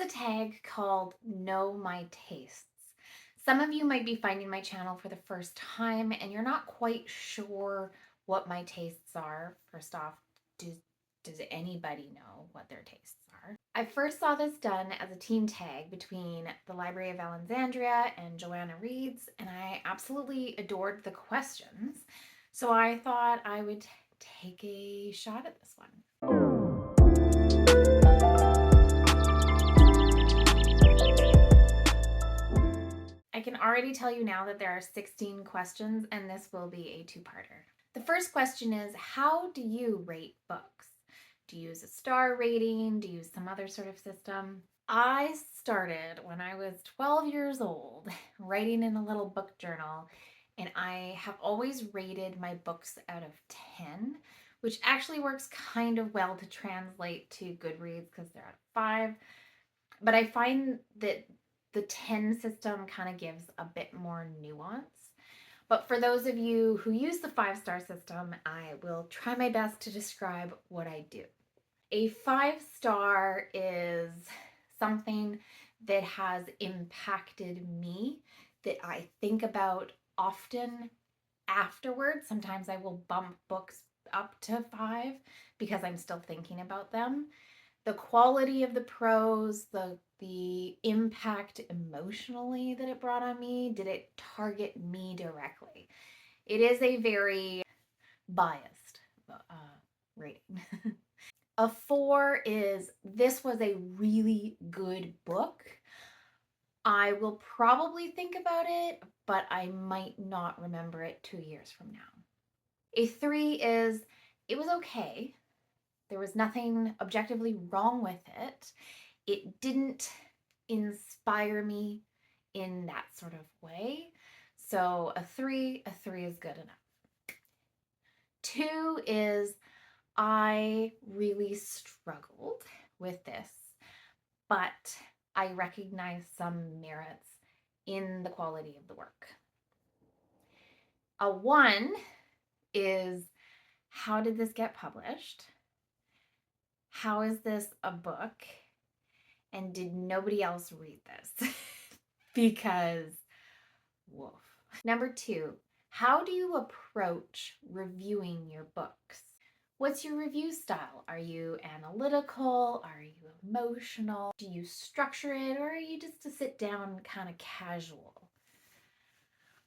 a tag called Know My Tastes. Some of you might be finding my channel for the first time and you're not quite sure what my tastes are. First off, does anybody know what their tastes are? I first saw this done as a team tag between the Library of Alexandria and Johanna Reads, and I absolutely adored the questions. So I thought I would take a shot at this one. I can already tell you now that there are 16 questions and this will be a two-parter. The first question is, how do you rate books? Do you use a star rating? Do you use some other sort of system? I started when I was 12 years old writing in a little book journal, and I have always rated my books out of 10, which actually works kind of well to translate to Goodreads because they're out of 5. But I find that the 10 system kind of gives a bit more nuance. But for those of you who use the 5-star system, I will try my best to describe what I do. A 5-star is something that has impacted me, that I think about often afterwards. Sometimes I will bump books up to 5 because I'm still thinking about them. The quality of the prose, the impact emotionally that it brought on me, did it target me directly? It is a very biased rating. A 4 is, this was a really good book. I will probably think about it, but I might not remember it 2 years from now. A 3 is, it was okay. There was nothing objectively wrong with it. It didn't inspire me in that sort of way. So a 3 is good enough. 2 is, I really struggled with this, but I recognize some merits in the quality of the work. A 1 is, how did this get published? How is this a book? And did nobody else read this? Because, woof. Number 2, how do you approach reviewing your books? What's your review style? Are you analytical? Are you emotional? Do you structure it, or are you just a sit down kind of casual?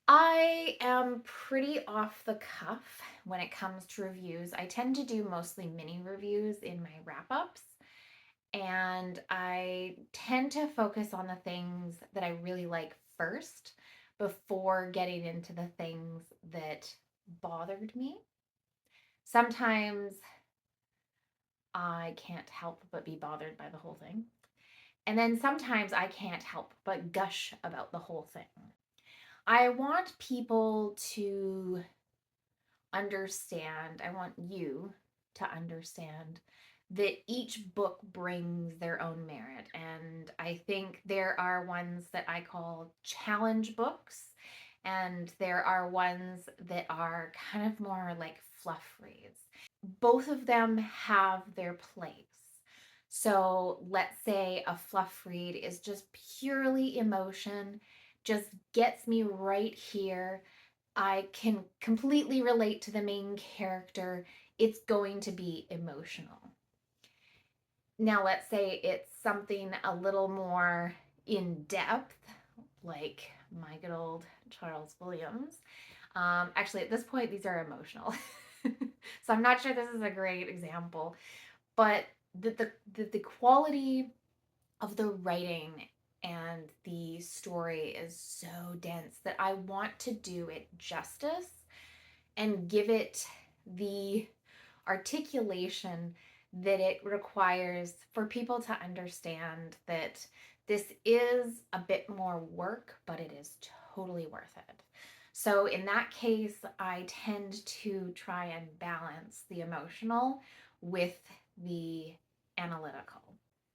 I am pretty off the cuff when it comes to reviews. I tend to do mostly mini reviews in my wrap-ups, and I tend to focus on the things that I really like first before getting into the things that bothered me. Sometimes I can't help but be bothered by the whole thing. And then sometimes I can't help but gush about the whole thing. I want people to understand, I want you to understand that each book brings their own merit. And I think there are ones that I call challenge books, and there are ones that are kind of more like fluff reads. Both of them have their place. So let's say a fluff read is just purely emotion, just gets me right here. I can completely relate to the main character. It's going to be emotional. Now, let's say it's something a little more in depth, like my good old Charles Williams. Actually, at this point, these are emotional. So I'm not sure this is a great example, but the quality of the writing and the story is so dense that I want to do it justice and give it the articulation that it requires for people to understand that this is a bit more work, but it is totally worth it. So in that case, I tend to try and balance the emotional with the analytical.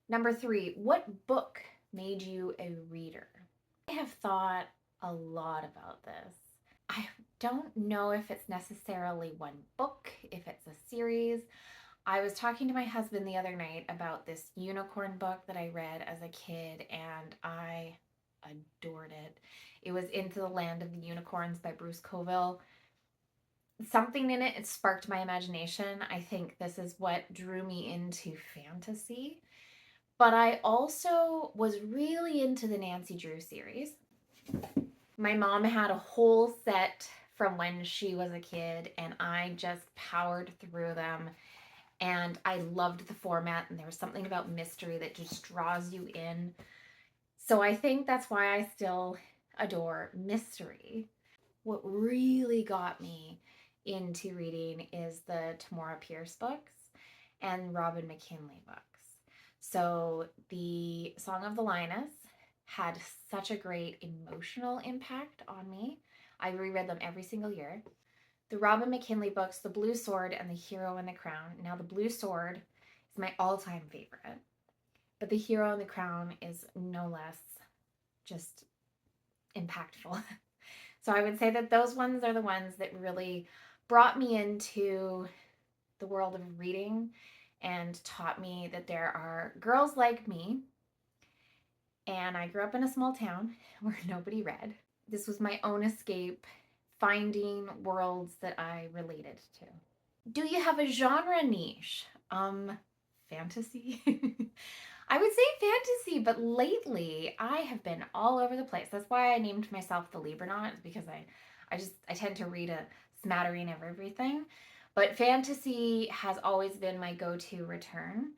Number 3, what book made you a reader? I have thought a lot about this. I don't know if it's necessarily one book, if it's a series. I was talking to my husband the other night about this unicorn book that I read as a kid, and I adored it. It was Into the Land of the Unicorns by Bruce Coville. Something in it, it sparked my imagination. I think this is what drew me into fantasy. But I also was really into the Nancy Drew series. My mom had a whole set from when she was a kid, and I just powered through them. And I loved the format, and there was something about mystery that just draws you in. So I think that's why I still adore mystery. What really got me into reading is the Tamora Pierce books and Robin McKinley books. So the Song of the Lioness had such a great emotional impact on me. I reread them every single year. The Robin McKinley books, The Blue Sword and The Hero and the Crown. Now, The Blue Sword is my all-time favorite, but The Hero and the Crown is no less just impactful. So I would say that those ones are the ones that really brought me into the world of reading and taught me that there are girls like me. And I grew up in a small town where nobody read. This was my own escape, finding worlds that I related to. Do you have a genre niche? Fantasy. I would say fantasy, but lately I have been all over the place. That's why I named myself the Libronaut, because I tend to read a smattering of everything. But fantasy has always been my go-to return.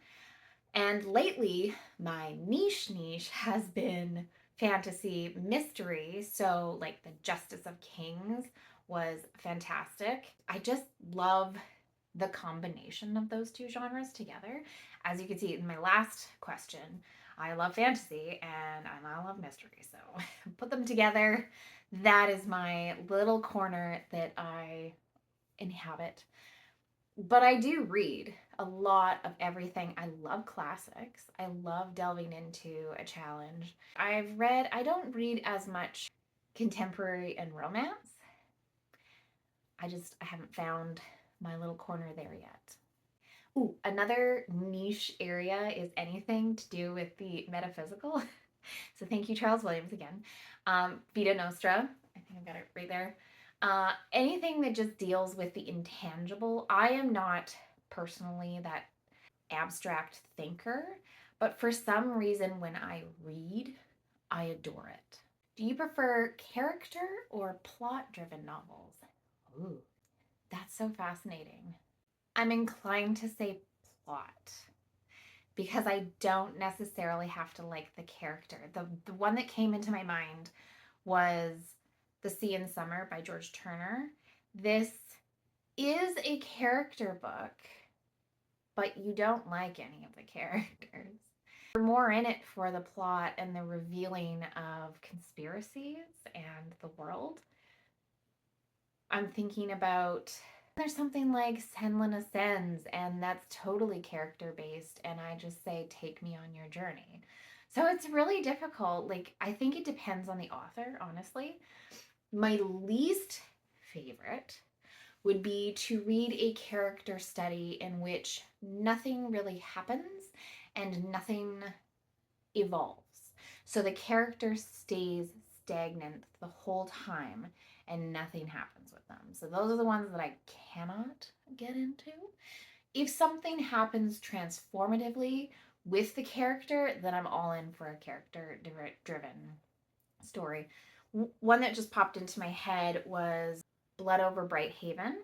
And lately, my niche has been fantasy mystery. So, like, The Justice of Kings was fantastic. I just love the combination of those two genres together. As you can see in my last question, I love fantasy and I love mystery. So, put them together. That is my little corner that I inhabit. But I do read a lot of everything. I love classics. I love delving into a challenge. I don't read as much contemporary and romance. I haven't found my little corner there yet. Ooh, another niche area is anything to do with the metaphysical. So thank you, Charles Williams, again. Vita Nostra, I think I've got it right there. Anything that just deals with the intangible. I am not personally that abstract thinker, but for some reason when I read, I adore it. Do you prefer character or plot-driven novels? Ooh, that's so fascinating. I'm inclined to say plot because I don't necessarily have to like the character. The one that came into my mind was The Sea in Summer by George Turner. This is a character book, but you don't like any of the characters. You're more in it for the plot and the revealing of conspiracies and the world. I'm thinking about, there's something like Senlin Ascends, and that's totally character based, and I just say, take me on your journey. So it's really difficult. Like, I think it depends on the author, honestly. My least favorite would be to read a character study in which nothing really happens and nothing evolves. So the character stays stagnant the whole time and nothing happens with them. So those are the ones that I cannot get into. If something happens transformatively with the character, then I'm all in for a character driven story. One that just popped into my head was Blood Over Bright Haven.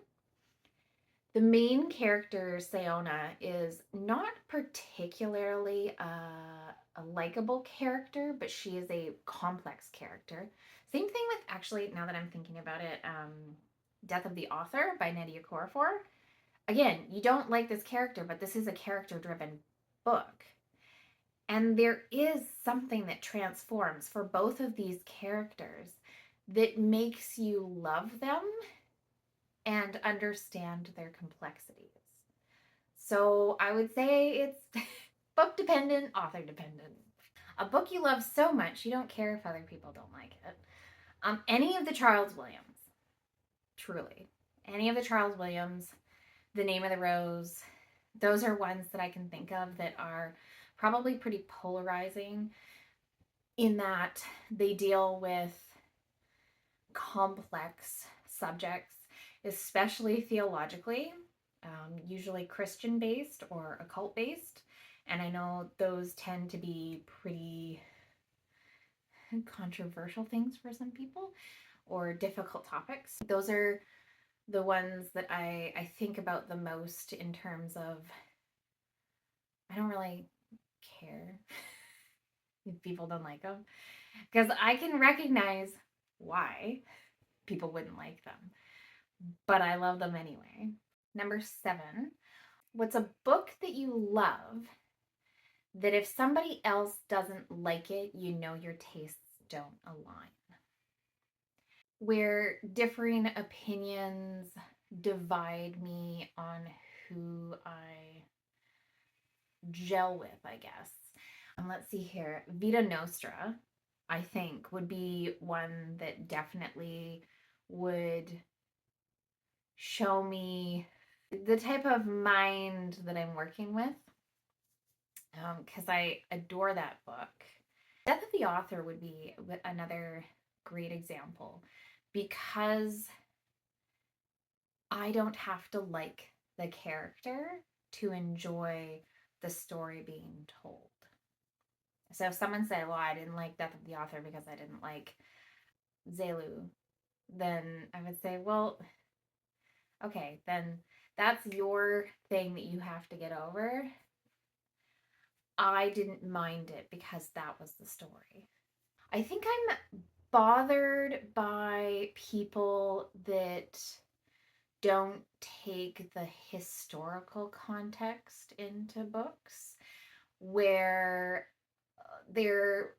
The main character, Sayona, is not particularly a likable character, but she is a complex character. Same thing with, actually, now that I'm thinking about it, Death of the Author by Nnedi Okorafor. Again, you don't like this character, but this is a character-driven book. And there is something that transforms for both of these characters that makes you love them and understand their complexities. So I would say it's book dependent, author dependent. A book you love so much you don't care if other people don't like it. Any of the Charles Williams, truly. Any of the Charles Williams, The Name of the Rose, Those are ones that I can think of that are probably pretty polarizing in that they deal with complex subjects, especially theologically, usually Christian based or occult based. And I know those tend to be pretty controversial things for some people or difficult topics. Those are the ones that I think about the most in terms of I don't really care if people don't like them because I can recognize why people wouldn't like them, but I love them anyway. Number 7, what's a book that you love that if somebody else doesn't like it, you know your tastes don't align? Where differing opinions divide me on who I gel with, I guess. Let's see here. Vita Nostra, I think, would be one that definitely would show me the type of mind that I'm working with, because I adore that book. Death of the Author would be another great example because I don't have to like the character to enjoy the story being told. So if someone said, well, I didn't like Death of the Author because I didn't like Zelu, then I would say, well, okay, then that's your thing that you have to get over. I didn't mind it because that was the story. I think I'm bothered by people that don't take the historical context into books, where they're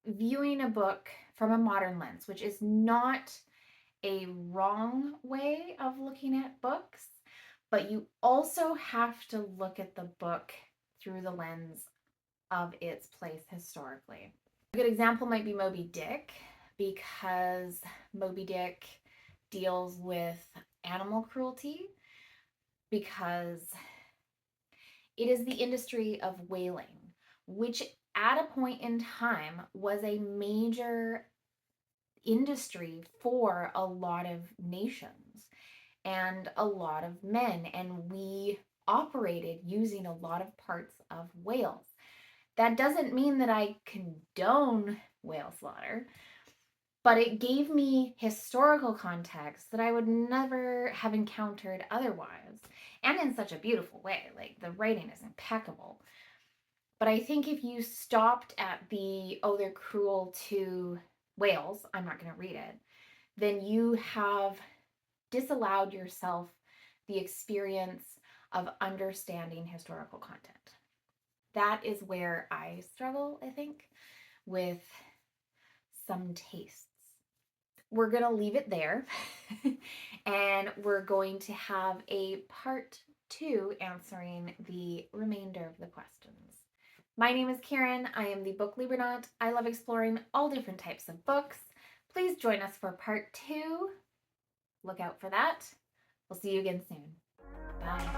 viewing a book from a modern lens, which is not a wrong way of looking at books, but you also have to look at the book through the lens of its place historically. A good example might be Moby Dick, because Moby Dick deals with animal cruelty, because it is the industry of whaling, which at a point in time was a major industry for a lot of nations and a lot of men, and we operated using a lot of parts of whales. That doesn't mean that I condone whale slaughter, but it gave me historical context that I would never have encountered otherwise, and in such a beautiful way. Like, the writing is impeccable. But I think if you stopped at the, oh, they're cruel to whales, I'm not going to read it, then you have disallowed yourself the experience of understanding historical content. That is where I struggle, I think, with some tastes. We're going to leave it there, and we're going to have a part 2 answering the remainder of the questions. My name is Karen. I am the Book Libraut. I love exploring all different types of books. Please join us for part 2. Look out for that. We'll see you again soon. Bye.